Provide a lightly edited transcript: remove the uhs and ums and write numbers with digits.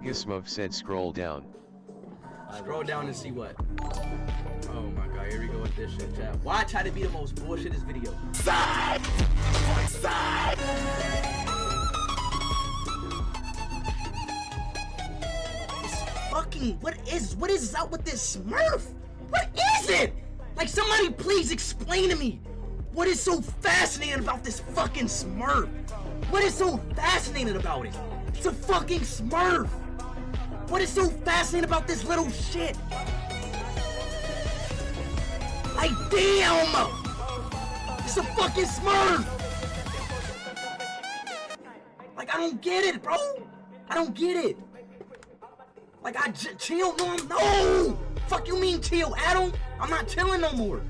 Gizmo said scroll down. Scroll down and see what? Oh my god, here we go with this shit, chat. Why try to be the most bullshitest video? Side! Side! It's fucking, what is up with this Smurf? What is it? Like, somebody please explain to me. What is so fascinating about this fucking Smurf? What is so fascinating about it? It's a fucking Smurf. What is so fascinating about this little shit? Like, damn! It's a fucking Smurf! Like, I don't get it, bro! I don't get it! Like, chill, no! Fuck you mean chill, Adam? I'm not chilling no more.